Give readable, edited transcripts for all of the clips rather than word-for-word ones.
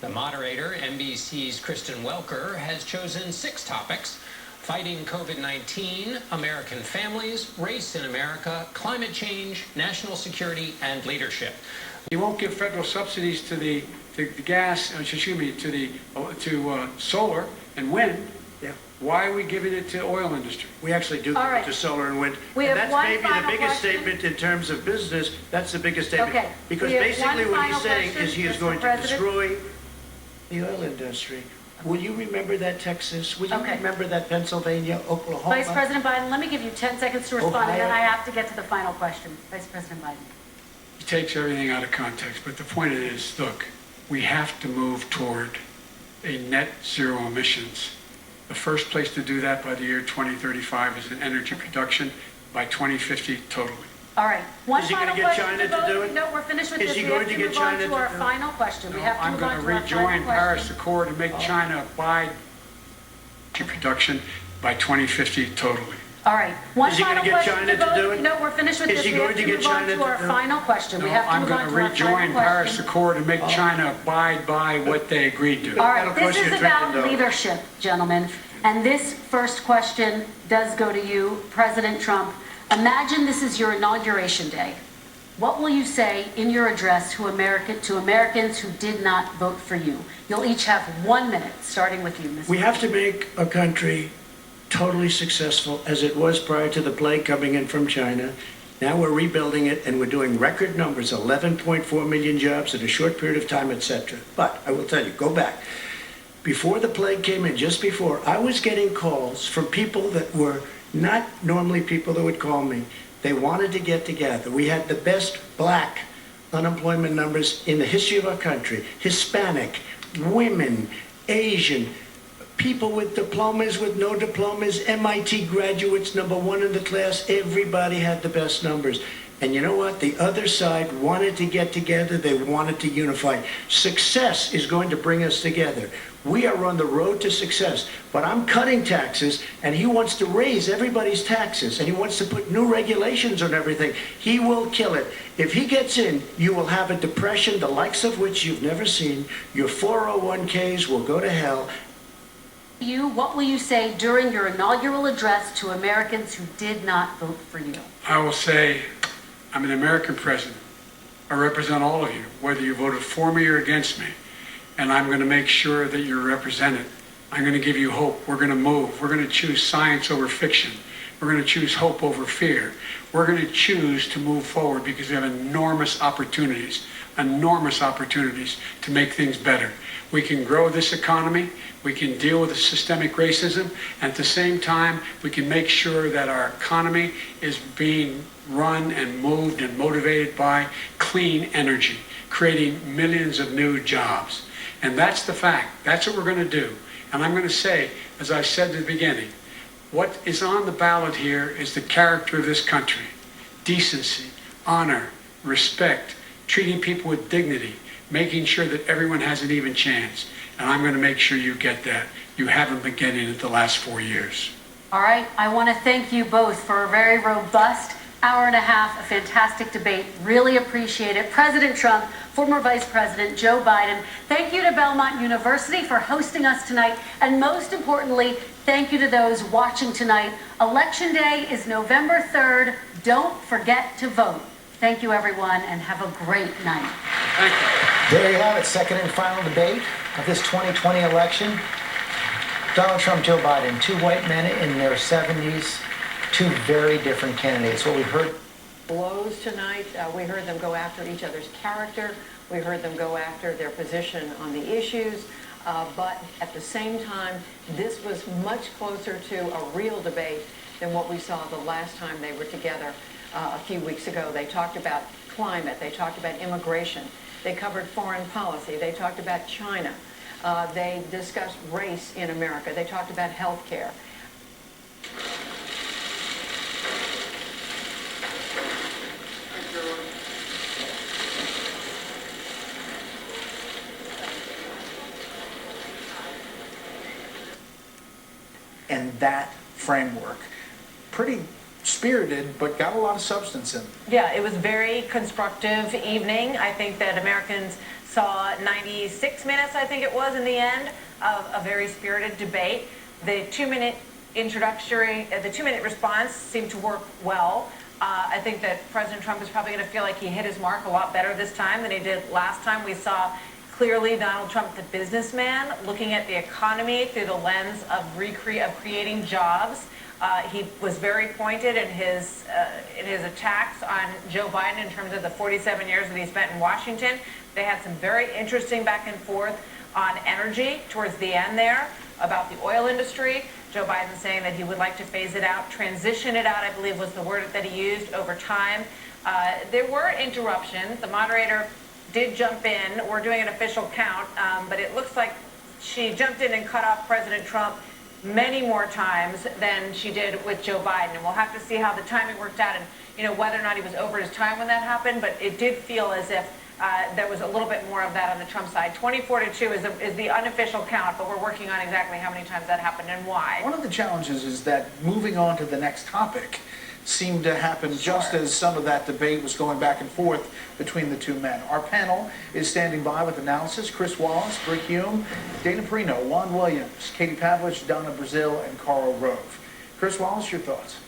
The moderator, NBC's KRISTEN Welker, has chosen 6 topics: fighting COVID-19, American families, race in America, climate change, national security, and leadership. You won't give federal subsidies to the gas, to solar and wind. Yeah. Why are we giving it to oil industry? We actually do give it to solar and wind. We and have that's one maybe the final biggest question. statement in terms of business. That's the biggest statement. Okay. Because We have basically one what he's final saying question, is he is Mr. going to President. destroy the oil industry. Will you remember that, Texas? Will you remember that, Pennsylvania, Oklahoma? Vice President Biden, let me give you 10 seconds to respond, and then Ohio. I have to get to the final question. Vice President Biden. He takes everything out of context, but the point is, look, we have to move toward a net zero emissions. The first place to do that by the year 2035 is in energy production, by 2050 totally. All right. One Is he final gonna get question China to do vote. it? No, we're finished with Is this. he We going have to to get move China on to to our do it? final question. We have to I'm move going on to to our final rejoin Paris question. Accord and make China abide energy production by 2050 totally. All right. One Is he final gonna get question China to vote. do it? No, we're finished with Is this. he We going have to to get move on China to to our do it? final question. We No, have to I'm move going on to to our final rejoin Paris question. Accord and make China abide by what they agreed to. All right, That'll this cost you is $1 about trillion. leadership, gentlemen. And this first question does go to you, President Trump. Imagine this is your inauguration day. What will you say in your address to Americans who did not vote for you? You'll each have 1 minute, starting with you, Mr. We have to make a country totally successful as it was prior to the plague coming in from China. Now we're rebuilding it, and we're doing record numbers, 11.4 million jobs in a short period of time, etc. But I will tell you, go back. Before the plague came in, just before, I was getting calls from people that were not normally people that would call me. They wanted to get together. We had the best black unemployment numbers in the history of our country. Hispanic, women, Asian, people with diplomas, with no diplomas, MIT graduates, #1 in the class. Everybody had the best numbers. And you know what? The other side wanted to get together. They wanted to unify. Success is going to bring us together. We are on the road to success. But I'm cutting taxes, and he wants to raise everybody's taxes, and he wants to put new regulations on everything. He will kill it. If he gets in, you will have a depression, the likes of which you've never seen. Your 401ks will go to hell. What will you say during your inaugural address to Americans who did not vote for you? I will say, I'm an American president. I represent all of you, whether you voted for me or against me. And I'm going to make sure that you're represented. I'm going to give you hope. We're going to move. We're going to choose science over fiction. We're going to choose hope over fear. We're going to choose to move forward because we have enormous opportunities to make things better. We can grow this economy. We can deal with the systemic racism. And at the same time, we can make sure that our economy is being run and moved and motivated by clean energy, creating millions of new jobs. And that's the fact. That's what we're going to do. And I'm going to say, as I said at the beginning, what is on the ballot here is the character of this country. Decency, honor, respect, treating people with dignity, making sure that everyone has an even chance. And I'm going to make sure you get that. You haven't been getting it the last 4 years. All right, I want to thank you both for a very robust hour and a half, a fantastic debate. Really appreciate it. President Trump, former Vice President Joe Biden, thank you to Belmont University for hosting us tonight. And most importantly, thank you to those watching tonight. Election Day is November 3rd. Don't forget to vote. Thank you, everyone, and have a great night. Thank you. There you have it, second and final debate of this 2020 election. Donald Trump, Joe Biden, 2 white men in their 70s, 2 very different candidates. What we heard blows tonight. We heard them go after each other's character. We heard them go after their position on the issues. But at the same time, this was much closer to a real debate than what we saw the last time they were together a few weeks ago. They talked about climate. They talked about immigration. They covered foreign policy. They talked about China. They discussed race in America. They talked about health care. and that framework. Pretty spirited, but got a lot of substance in it. Yeah, it was a very constructive evening. I think that Americans saw 96 minutes, I think it was, in the end, of a very spirited debate. The 2-minute the 2-minute response seemed to work well. I think that President Trump is probably going to feel like he hit his mark a lot better this time than he did last time. We saw clearly Donald Trump, the businessman, looking at the economy through the lens of creating jobs. He was very pointed in his attacks on Joe Biden in terms of the 47 years that he spent in Washington. They had some very interesting back and forth on energy towards the end there about the oil industry. Joe Biden saying that he would like to phase it out, transition it out, I believe was the word that he used, over time. There were interruptions. The moderator did jump in. We're doing an official count, but it looks like she jumped in and cut off President Trump many more times than she did with Joe Biden. And we'll have to see how the timing worked out and, you know, whether or not he was over his time when that happened. But it did feel as if there was a little bit more of that on the Trump side. 24-2 is the unofficial count, but we're working on exactly how many times that happened and why. One of the challenges is that moving on to the next topic seemed to happen just as some of that debate was going back and forth between the two men. Our panel is standing by with analysis: Chris Wallace, Rick Hume, Dana Perino, Juan Williams, Katie Pavlich, Donna Brazil, and Carl Rove. Chris Wallace, your thoughts?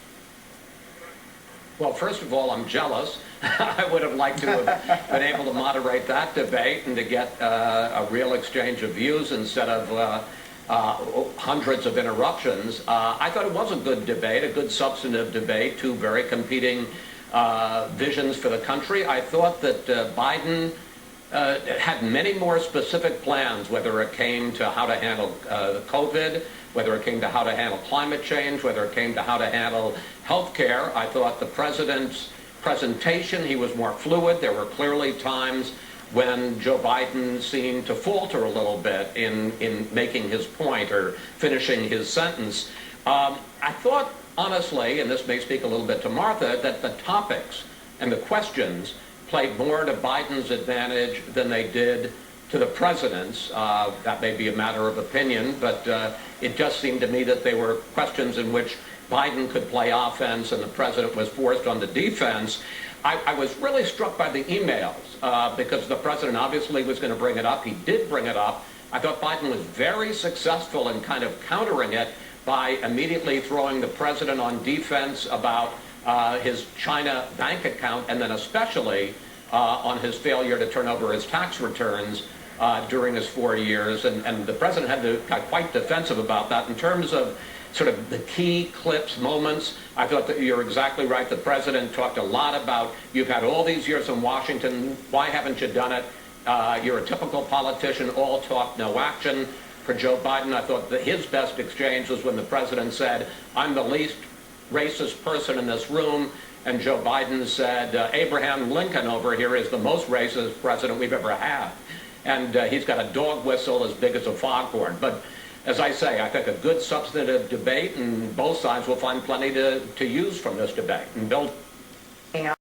Well, first of all, I'm jealous. I would have liked to have been able to moderate that debate and to get a real exchange of views instead of hundreds of interruptions. I thought it was a good debate, a good substantive debate, two very competing visions for the country. I thought that Biden had many more specific plans, whether it came to how to handle COVID, whether it came to how to handle climate change, whether it came to how to handle health care. I thought the president's presentation, he was more fluid. There were clearly times when Joe Biden seemed to falter a little bit in making his point or finishing his sentence. I thought, honestly, and this may speak a little bit to Martha, that the topics and the questions played more to Biden's advantage than they did to the president's. That may be a matter of opinion, but it just seemed to me that they were questions in which Biden could play offense and the president was forced on the defense. I was really struck by the emails because the president obviously was going to bring it up. He did bring it up. I thought Biden was very successful in kind of countering it by immediately throwing the president on defense about his China bank account, and then especially on his failure to turn over his tax returns during his 4 years. And the president had to got quite defensive about that. In terms of sort of the key clips, moments, I thought that you're exactly right. The president talked a lot about, you've had all these years in Washington, why haven't you done it? You're a typical politician, all talk, no action. For Joe Biden, I thought that his best exchange was when the president said, I'm the least racist person in this room, and Joe Biden said, Abraham Lincoln over here is the most racist president we've ever had. And he's got a dog whistle as big as a foghorn. But as I say, I think a good substantive debate, and both sides will find plenty to use from this debate and build.